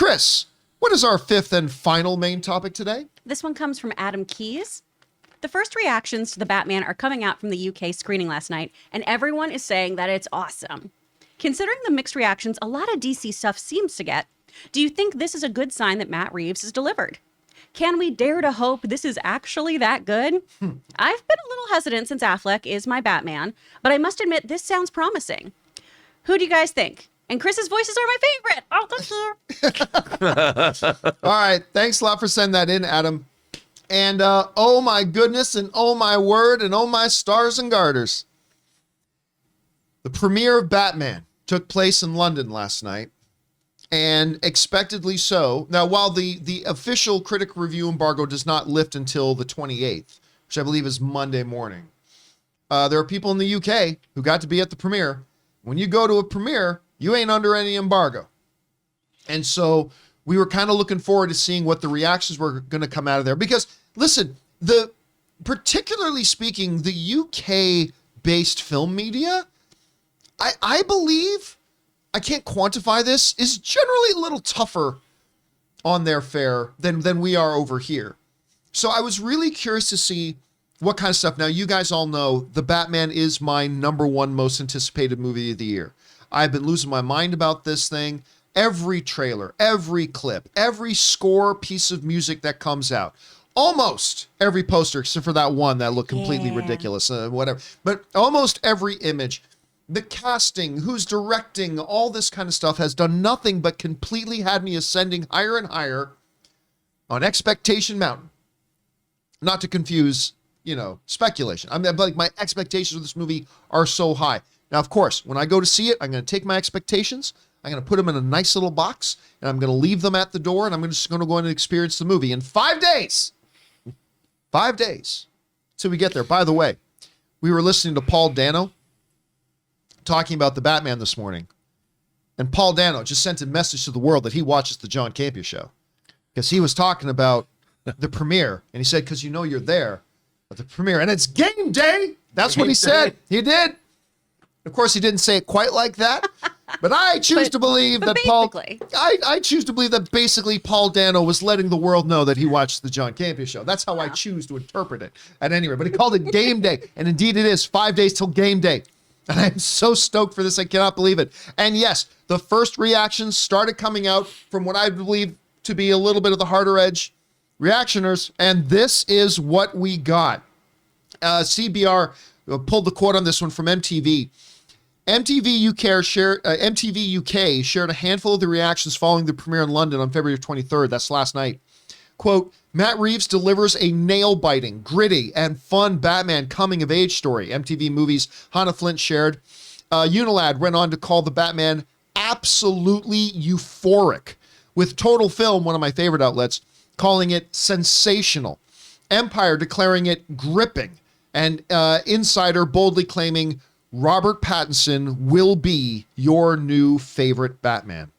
Kris, what is our fifth and final main topic today? This one comes from Adam Keys. The first reactions to the Batman are coming out from the UK screening last night, and everyone is saying that it's awesome. Considering the mixed reactions a lot of DC stuff seems to get, do you think this is a good sign that Matt Reeves has delivered? Can we dare to hope this is actually that good? I've been a little hesitant since Affleck is my Batman, but I must admit this sounds promising. Who do you guys think? And Chris's voices are my favorite. Oh, thank you. All right. Thanks a lot for sending that in, Adam. And oh my goodness, and oh my word, and oh my stars and garters. The premiere of Batman took place in London last night, and expectedly so. Now, while the official critic review embargo does not lift until the 28th, which I believe is Monday morning, there are people in the UK who got to be at the premiere. When you go to a premiere, you ain't under any embargo. And so we were kind of looking forward to seeing what the reactions were going to come out of there. Because, listen, particularly speaking, the UK-based film media, I believe, I can't quantify this, is generally a little tougher on their fare than we are over here. So I was really curious to see what kind of stuff. Now, you guys all know The Batman is my number one most anticipated movie of the year. I've been losing my mind about this thing. Every trailer, every clip, every score piece of music that comes out, almost every poster, except for that one that looked completely ridiculous, whatever. But almost every image, the casting, who's directing, all this kind of stuff has done nothing but completely had me ascending higher and higher on Expectation Mountain. Not to confuse, speculation. I'm like, my expectations of this movie are so high. Now, of course, when I go to see it, I'm going to take my expectations, I'm going to put them in a nice little box, and I'm going to leave them at the door, and I'm just going to go in and experience the movie in 5 days. 5 days till we get there. By the way, we were listening to Paul Dano talking about the Batman this morning, and Paul Dano just sent a message to the world that he watches the John Campea Show, because he was talking about the premiere, and he said, because you're there at the premiere, and it's game day. That's what he said. He did. Of course, he didn't say it quite like that, but I choose to believe that I choose to believe that basically Paul Dano was letting the world know that he watched the John Campea Show. That's how I choose to interpret it at any rate. But he called it game day, and indeed it is 5 days till game day. And I'm so stoked for this. I cannot believe it. And yes, the first reactions started coming out from what I believe to be a little bit of the harder edge reactioners, and this is what we got. CBR pulled the quote on this one from MTV. MTV UK shared a handful of the reactions following the premiere in London on February 23rd. That's last night. Quote, Matt Reeves delivers a nail-biting, gritty, and fun Batman coming-of-age story. MTV Movies' Hannah Flint shared. Unilad went on to call the Batman absolutely euphoric, with Total Film, one of my favorite outlets, calling it sensational. Empire declaring it gripping, and Insider boldly claiming Robert Pattinson will be your new favorite Batman.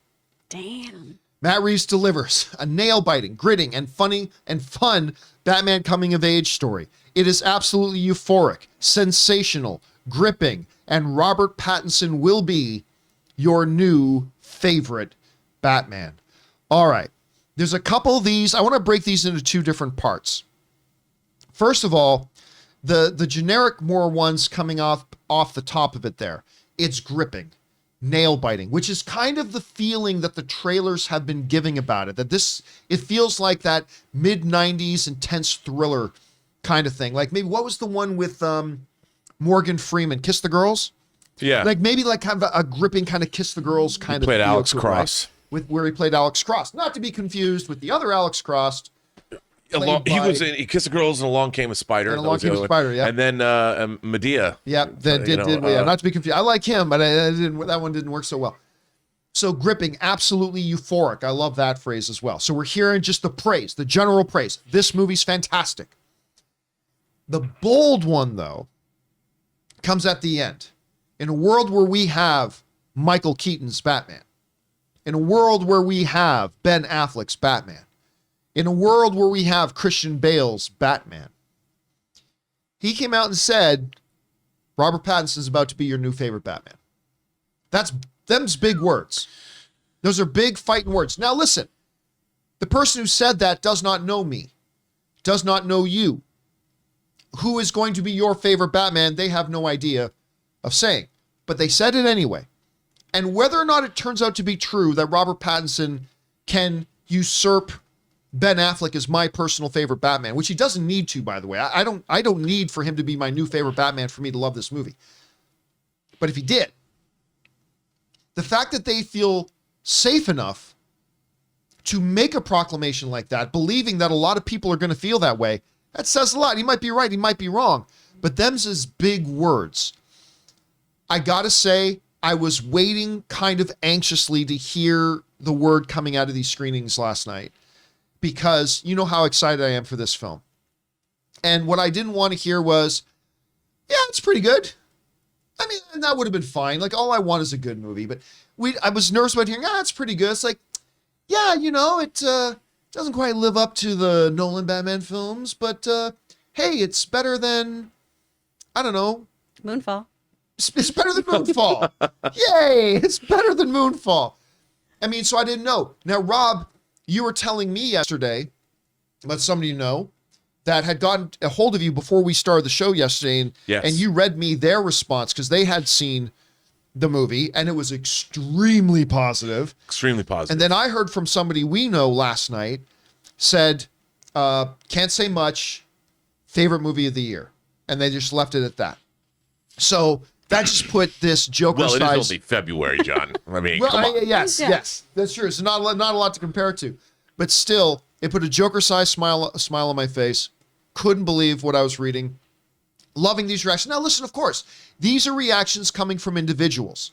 Damn. Matt Reeves delivers a nail-biting, gritting, and funny and fun Batman coming-of-age story. It is absolutely euphoric, sensational, gripping, and Robert Pattinson will be your new favorite Batman. All right. There's a couple of these. I want to break these into two different parts. First of all, the generic more ones coming off the top of it there. It's gripping, nail-biting, which is kind of the feeling that the trailers have been giving about it. It feels like that mid-90s intense thriller kind of thing. Like maybe, what was the one with Morgan Freeman, Kiss the Girls? Yeah. Like maybe like kind of a gripping kind of Kiss the Girls kind of played feel Alex to it, Cross. right? Where he played Alex Cross. Not to be confused with the other Alex Cross. He Kissed the Girls and Along Came a Spider. And Along Came a Spider, yeah. And then Medea. Yeah, not to be confused. I like him, but that one didn't work so well. So gripping, absolutely euphoric. I love that phrase as well. So we're hearing just the praise, the general praise. This movie's fantastic. The bold one, though, comes at the end. In a world where we have Michael Keaton's Batman, in a world where we have Ben Affleck's Batman, in a world where we have Christian Bale's Batman, he came out and said, Robert Pattinson's about to be your new favorite Batman. Them's big words. Those are big fighting words. Now listen, the person who said that does not know me, does not know you. Who is going to be your favorite Batman, they have no idea of saying. But they said it anyway. And whether or not it turns out to be true that Robert Pattinson can usurp Ben Affleck as my personal favorite Batman, which he doesn't need to, by the way. I don't need for him to be my new favorite Batman for me to love this movie. But if he did, the fact that they feel safe enough to make a proclamation like that, believing that a lot of people are going to feel that way, that says a lot. He might be right, he might be wrong, but them's his big words. I gotta say, I was waiting kind of anxiously to hear the word coming out of these screenings last night, because you know how excited I am for this film. And what I didn't want to hear was, yeah, it's pretty good. I mean, and that would have been fine. Like, all I want is a good movie. But I was nervous about hearing, it's pretty good. It's like, yeah, you know, it doesn't quite live up to the Nolan Batman films, but hey, it's better than, I don't know. Moonfall. It's better than Moonfall. Yay, it's better than Moonfall. I mean, so I didn't know. Now, Rob, you were telling me yesterday about somebody you know that had gotten a hold of you before we started the show yesterday, and, yes. and you read me their response because they had seen the movie, and it was extremely positive. Extremely positive. And then I heard from somebody we know last night, said, can't say much, favorite movie of the year. And they just left it at that. So that just put this Joker-sized... Well, it is only February, John. I mean, well, come on. Yes, that's true. It's not a lot to compare it to. But still, it put a Joker-sized smile on my face. Couldn't believe what I was reading. Loving these reactions. Now, listen, of course, these are reactions coming from individuals.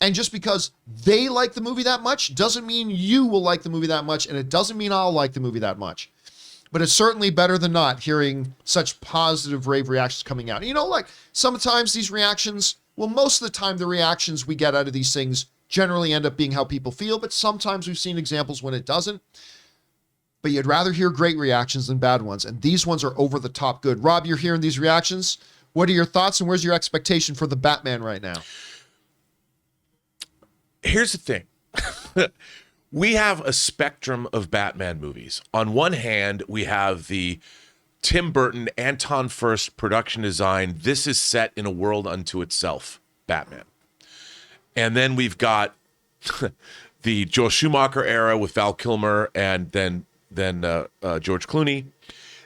And just because they like the movie that much doesn't mean you will like the movie that much, and it doesn't mean I'll like the movie that much. But it's certainly better than not hearing such positive rave reactions coming out. You know, like, sometimes these reactions, well, most of the time the reactions we get out of these things generally end up being how people feel, but sometimes we've seen examples when it doesn't. But you'd rather hear great reactions than bad ones, and these ones are over the top good. Rob, you're hearing these reactions. What are your thoughts, and where's your expectation for the Batman right now? Here's the thing. We have a spectrum of Batman movies. On one hand, we have the Tim Burton, Anton Furst production design, this is set in a world unto itself, Batman. And then we've got the Joel Schumacher era with Val Kilmer and then George Clooney.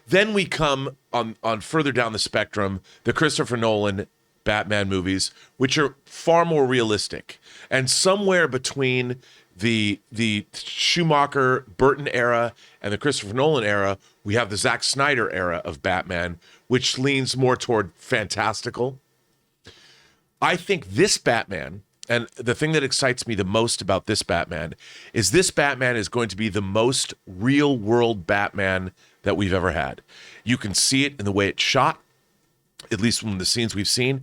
Then we come on further down the spectrum, the Christopher Nolan Batman movies, which are far more realistic. And somewhere between the Schumacher Burton era and the Christopher Nolan era, we have the Zack Snyder era of Batman, which leans more toward fantastical. I think this Batman, and the thing that excites me the most about this Batman is going to be the most real world Batman that we've ever had. You can see it in the way it's shot, at least from the scenes we've seen.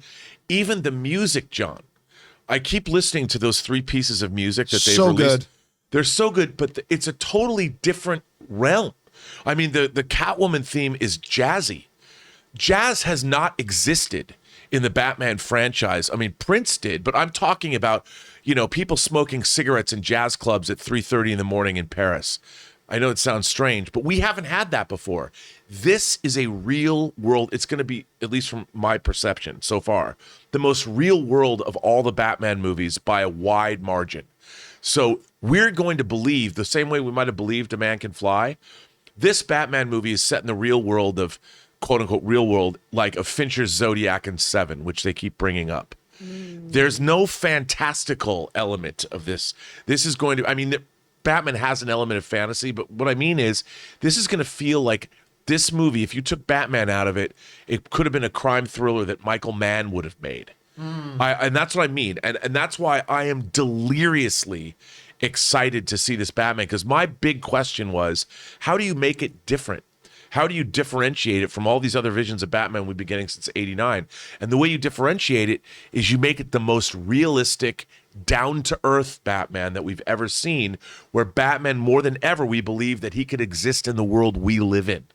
Even the music, John. I keep listening to those 3 pieces of music that they've released. Good. They're so good, but it's a totally different realm. I mean, the Catwoman theme is jazzy. Jazz has not existed in the Batman franchise. I mean, Prince did, but I'm talking about, you know, people smoking cigarettes in jazz clubs at 3:30 in the morning in Paris. I know it sounds strange, but we haven't had that before. This is a real world. It's going to be, at least from my perception so far, the most real world of all the Batman movies by a wide margin. So we're going to believe, the same way we might have believed A Man Can Fly, this Batman movie is set in the real world of, quote unquote, real world, like of Fincher's Zodiac and Seven, which they keep bringing up. There's no fantastical element of this. This is going to, I mean, Batman has an element of fantasy, but what I mean is this is going to feel like this movie, if you took Batman out of it, it could have been a crime thriller that Michael Mann would have made. And that's what I mean. And that's why I am deliriously excited to see this Batman, because my big question was, how do you make it different? How do you differentiate it from all these other visions of Batman we've been getting since '89? And the way you differentiate it is you make it the most realistic, down-to-earth Batman that we've ever seen, where Batman, more than ever, we believe that he could exist in the world we live in.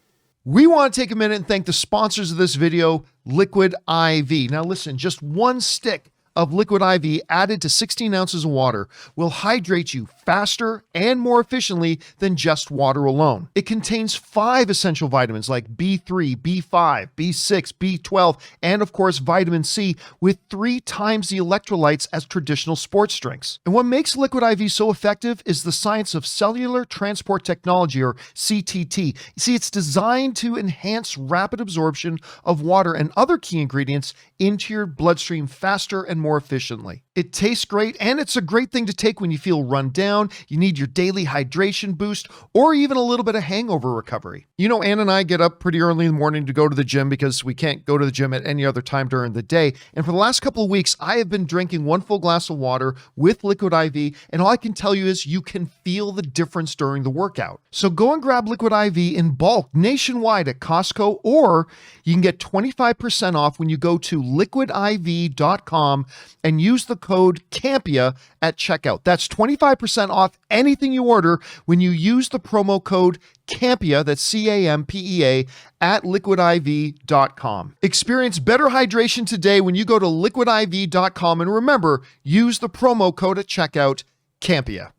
We want to take a minute and thank the sponsors of this video, Liquid IV. Now listen, just one stick of Liquid IV added to 16 ounces of water will hydrate you faster and more efficiently than just water alone. It contains 5 essential vitamins like B3, B5, B6, B12, and of course vitamin C, with 3 times the electrolytes as traditional sports drinks. And what makes Liquid IV so effective is the science of cellular transport technology, or CTT. You see, it's designed to enhance rapid absorption of water and other key ingredients into your bloodstream faster and more efficiently. It tastes great, and it's a great thing to take when you feel run down, you need your daily hydration boost, or even a little bit of hangover recovery. You know, Ann and I get up pretty early in the morning to go to the gym because we can't go to the gym at any other time during the day. And for the last couple of weeks, I have been drinking 1 full glass of water with Liquid IV, and all I can tell you is you can feel the difference during the workout. So go and grab Liquid IV in bulk nationwide at Costco, or you can get 25% off when you go to liquidiv.com and use the code CAMPEA at checkout. That's 25% off anything you order when you use the promo code CAMPEA, that's CAMPEA, at liquidiv.com. Experience better hydration today when you go to liquidiv.com, and remember, use the promo code at checkout, CAMPEA.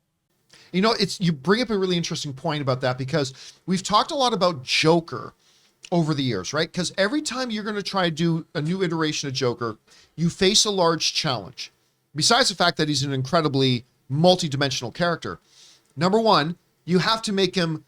You know, you bring up a really interesting point about that, because we've talked a lot about Joker over the years, right? Because every time you're going to try to do a new iteration of Joker, you face a large challenge. Besides the fact that he's an incredibly multi-dimensional character. Number one, you have to make him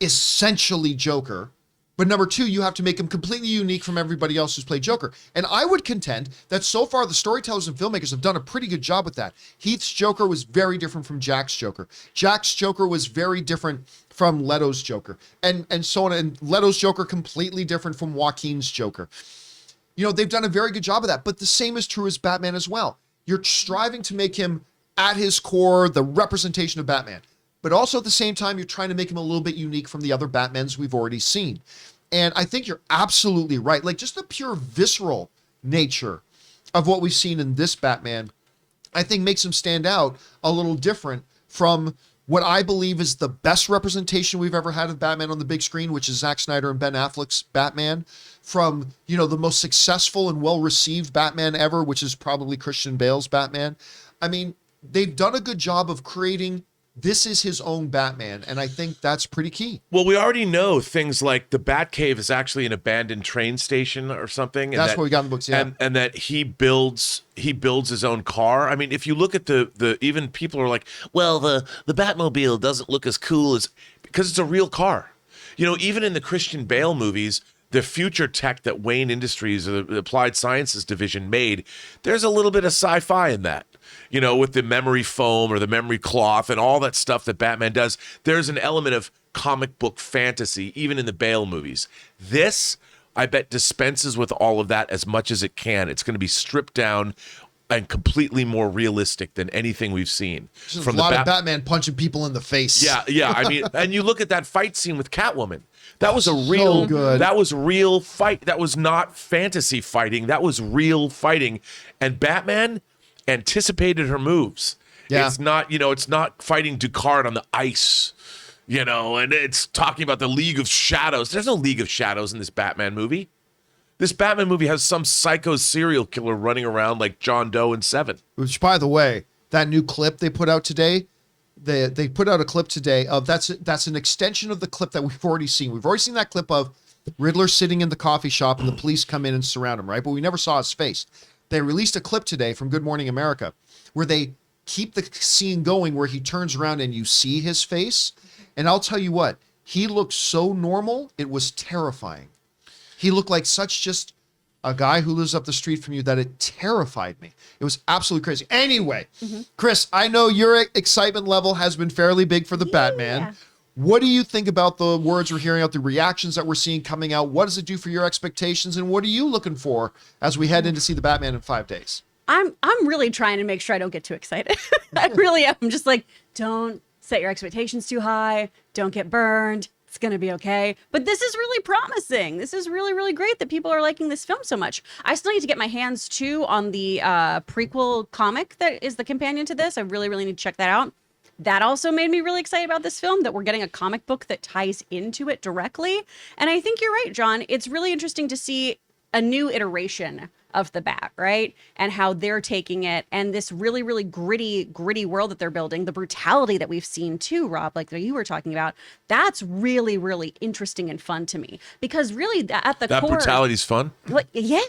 essentially Joker. But number two, you have to make him completely unique from everybody else who's played Joker. And I would contend that so far the storytellers and filmmakers have done a pretty good job with that. Heath's Joker was very different from Jack's Joker. Jack's Joker was very different from Leto's Joker. And so on. And Leto's Joker completely different from Joaquin's Joker. You know, they've done a very good job of that. But the same is true as Batman as well. You're striving to make him, at his core, the representation of Batman. But also at the same time, you're trying to make him a little bit unique from the other Batmans we've already seen. And I think you're absolutely right. Like, just the pure visceral nature of what we've seen in this Batman, I think makes him stand out a little different from what I believe is the best representation we've ever had of Batman on the big screen, which is Zack Snyder and Ben Affleck's Batman, from, you know, the most successful and well-received Batman ever, which is probably Christian Bale's Batman. I mean, they've done a good job of creating, this is his own Batman, and I think that's pretty key. Well, we already know things like the Batcave is actually an abandoned train station or something. And that's what we got in the books, yeah. And that he builds his own car. I mean, if you look at the even people are like, well, the Batmobile doesn't look as cool as, because it's a real car. You know, even in the Christian Bale movies, the future tech that Wayne Industries, the Applied Sciences division, made, there's a little bit of sci-fi in that. You know, with the memory foam or the memory cloth and all that stuff that Batman does, there's an element of comic book fantasy, even in the Bale movies. This, I bet, dispenses with all of that as much as it can. It's going to be stripped down and completely more realistic than anything we've seen. From a lot of Batman punching people in the face. Yeah. I mean, and you look at that fight scene with Catwoman. That was a real, so good. That was real fight. That was not fantasy fighting. That was real fighting. And Batman anticipated her moves. Yeah. It's not, you know, it's not fighting Ducard on the ice, you know, and it's talking about the League of Shadows. There's no League of Shadows in this Batman movie. This Batman movie has some psycho serial killer running around like John Doe in Seven. Which, by the way, that new clip they put out today, they put out a clip today of that's an extension of the clip that we've already seen. We've already seen that clip of Riddler sitting in the coffee shop and the police come in and surround him, right? But we never saw his face. They released a clip today from Good Morning America where they keep the scene going where he turns around and you see his face. And I'll tell you what, he looked so normal, it was terrifying. He looked like such just a guy who lives up the street from you that it terrified me. It was absolutely crazy. Anyway, Kris, I know your excitement level has been fairly big for the Batman. What do you think about the words we're hearing out, the reactions that we're seeing coming out? What does it do for your expectations? And what are you looking for as we head in to see the Batman in 5 days? I'm really trying to make sure I don't get too excited. I really am. I'm just like, don't set your expectations too high. Don't get burned. It's going to be okay. But this is really promising. This is really, really great that people are liking this film so much. I still need to get my hands too on the prequel comic that is the companion to this. I really, really need to check that out. That also made me really excited about this film, that we're getting a comic book that ties into it directly. And I think you're right, John. It's really interesting to see a new iteration of the Bat, right? And how they're taking it, and this really, really gritty world that they're building, the brutality that we've seen too, Rob, like that you were talking about, that's really, really interesting and fun to me. Because really, at the That core, brutality's fun. yeah.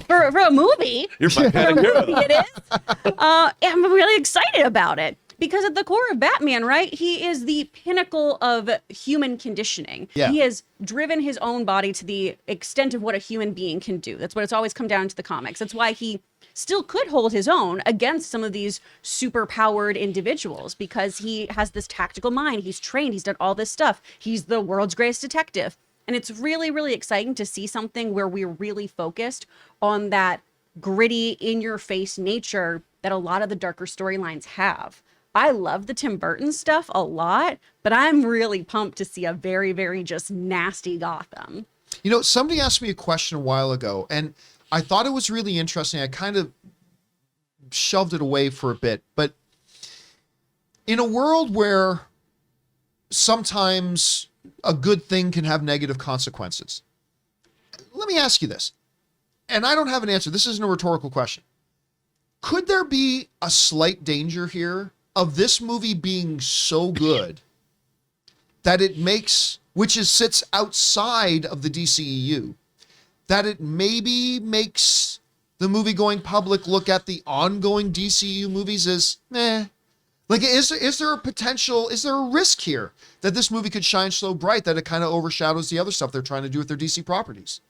For a movie, You're my kind of hero. it is. I'm really excited about it because at the core of Batman, right? He is the pinnacle of human conditioning. Yeah. He has driven his own body to the extent of what a human being can do. That's what it's always come down to the comics. That's why he still could hold his own against some of these super powered individuals because he has this tactical mind. He's trained. He's done all this stuff. He's the world's greatest detective. And it's really, really exciting to see something where we're really focused on that gritty, in-your-face nature that a lot of the darker storylines have. I love the Tim Burton stuff a lot, but I'm really pumped to see a very, very just nasty Gotham. You know, somebody asked me a question a while ago, and I thought it was really interesting. I kind of shoved it away for a bit, but in a world where sometimes a good thing can have negative consequences. Let me ask you this, and I don't have an answer. This isn't a rhetorical question. Could there be a slight danger here of this movie being so good that it makes, sits outside of the DCEU, that it maybe makes the movie-going public look at the ongoing DCEU movies as, Like, is there a potential, is there a risk here that this movie could shine so bright that it kind of overshadows the other stuff they're trying to do with their DC properties?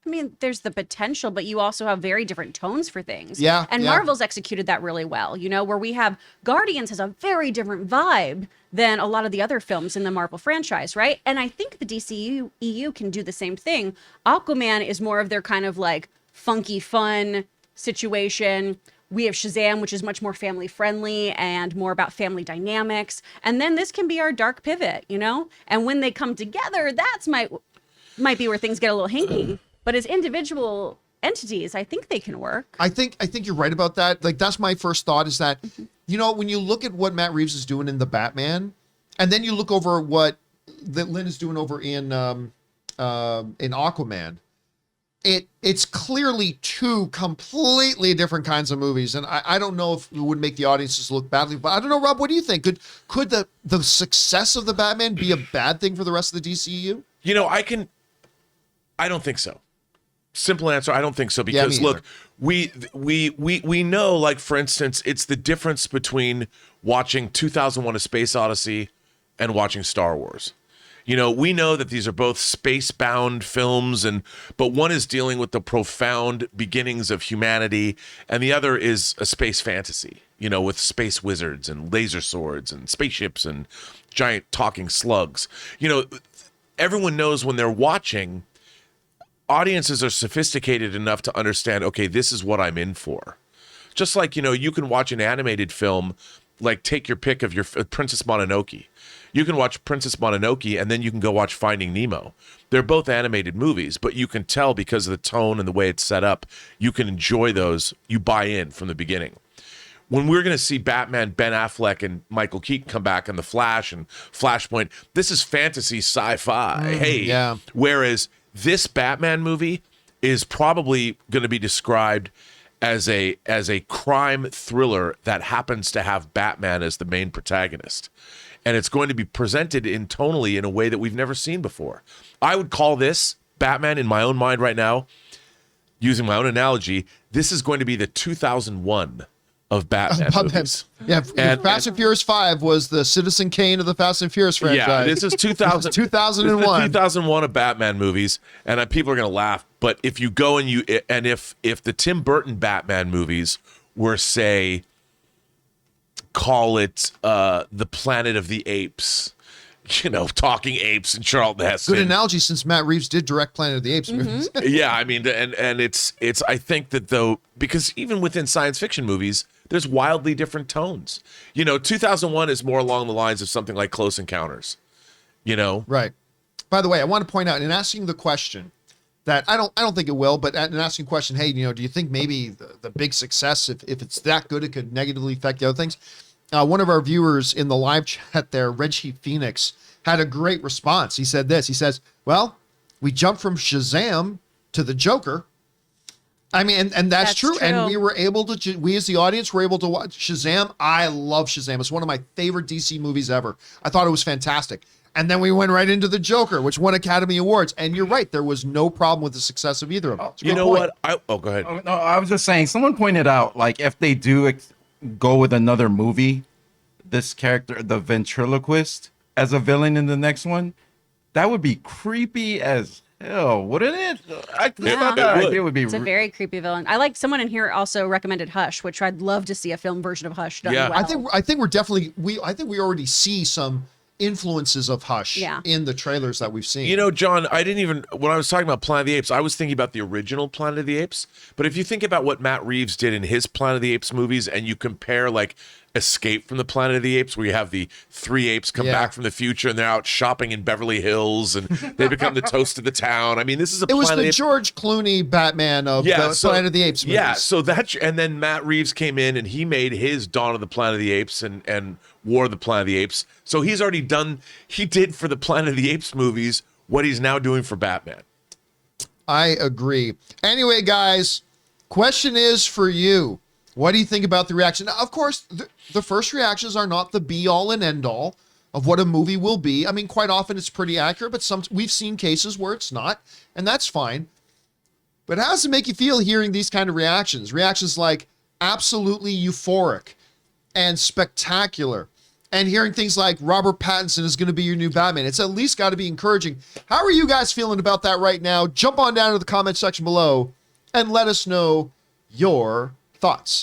I mean, there's the potential, but you also have very different tones for things. Yeah. And Marvel's executed that really well, you know, where we have Guardians has a very different vibe than a lot of the other films in the Marvel franchise, right? And I think the DCEU can do the same thing. Aquaman is more of their kind of like funky fun situation. We have Shazam, which is much more family friendly and more about family dynamics. And then this can be our dark pivot, you know? And when they come together, that's might be where things get a little hinky. But as individual entities, I think they can work. I think you're right about that. Like, that's my first thought is that, you know, when you look at what Matt Reeves is doing in The Batman, and then you look over what that Lynn is doing over in Aquaman, it's clearly two completely different kinds of movies. And I don't know if it would make the audiences look badly, but I don't know, Rob, what do you think? Could the success of The Batman be a bad thing for the rest of the DCEU? You know, I don't think so. Simple answer, I don't think so. Because look, we know, like, for instance, it's the difference between watching 2001: A Space Odyssey and watching Star Wars. You know, we know that these are both space-bound films, but one is dealing with the profound beginnings of humanity, and the other is a space fantasy, you know, with space wizards and laser swords and spaceships and giant talking slugs. You know, everyone knows when they're watching, audiences are sophisticated enough to understand, okay, this is what I'm in for. Just like, you know, you can watch an animated film, like take your pick of your Princess Mononoke. You can watch Princess Mononoke and then you can go watch Finding Nemo. They're both animated movies, but you can tell because of the tone and the way it's set up, you can enjoy those. You buy in from the beginning. When we're going to see Batman, Ben Affleck, and Michael Keaton come back in The Flash and Flashpoint, this is fantasy sci-fi. Whereas this Batman movie is probably going to be described as a crime thriller that happens to have Batman as the main protagonist. And it's going to be presented tonally in a way that we've never seen before. I would call this Batman, in my own mind right now, using my own analogy, this is going to be the 2001 of Batman movies. Yeah, and Fast and Furious 5 was the Citizen Kane of the Fast and Furious franchise. Yeah, this is 2000, 2001. 2001 of Batman movies, and people are going to laugh. But if you go and if the Tim Burton Batman movies were, say, call it the Planet of the Apes, you know, talking apes and Charlton Heston. Good analogy, since Matt Reeves did direct Planet of the Apes movies. Yeah, I mean, and it's I think that, though, because even within science fiction movies, there's wildly different tones. You know, 2001 is more along the lines of something like Close Encounters, you know? Right. By the way, I want to point out, in asking the question, that I don't think it will, but in asking the question, hey, you know, do you think maybe the big success, if it's that good, it could negatively affect the other things? One of our viewers in the live chat there, Reggie Phoenix, had a great response. He said this. He says, well, we jumped from Shazam to the Joker. I mean, and that's true. And true. we were able to, we as the audience were able to watch Shazam. I love Shazam. It's one of my favorite DC movies ever. I thought it was fantastic. And then we went right into the Joker, which won Academy Awards. And you're right, there was no problem with the success of either of them. You know what? Go ahead. Oh, no, I was just saying, someone pointed out, like, if they do go with another movie, this character, the ventriloquist, as a villain in the next one, that would be creepy as hell, wouldn't it? I thought that idea would be. It's a very creepy villain. I like someone in here also recommended Hush, which I'd love to see a film version of Hush done well. I think we're definitely I think we already see some influences of Hush in the trailers that we've seen. You know, John, when I was talking about Planet of the Apes, I was thinking about the original Planet of the Apes. But if you think about what Matt Reeves did in his Planet of the Apes movies, and you compare like Escape from the Planet of the Apes, where you have the 3 apes come back from the future and they're out shopping in Beverly Hills and they become the toast of the town. I mean, this is it was the George Clooney Batman of the Planet of the Apes movies. Yeah, so and then Matt Reeves came in and he made his Dawn of the Planet of the Apes and War of the Planet of the Apes. So he's already he did for the Planet of the Apes movies what he's now doing for Batman. I agree. Anyway, guys, question is for you. What do you think about the reaction? Now, of course, the first reactions are not the be-all and end-all of what a movie will be. I mean, quite often it's pretty accurate, but we've seen cases where it's not, and that's fine. But how does it make you feel hearing these kind of reactions? Reactions like absolutely euphoric and spectacular, and hearing things like Robert Pattinson is going to be your new Batman. It's at least got to be encouraging. How are you guys feeling about that right now? Jump on down to the comment section below and let us know your thoughts.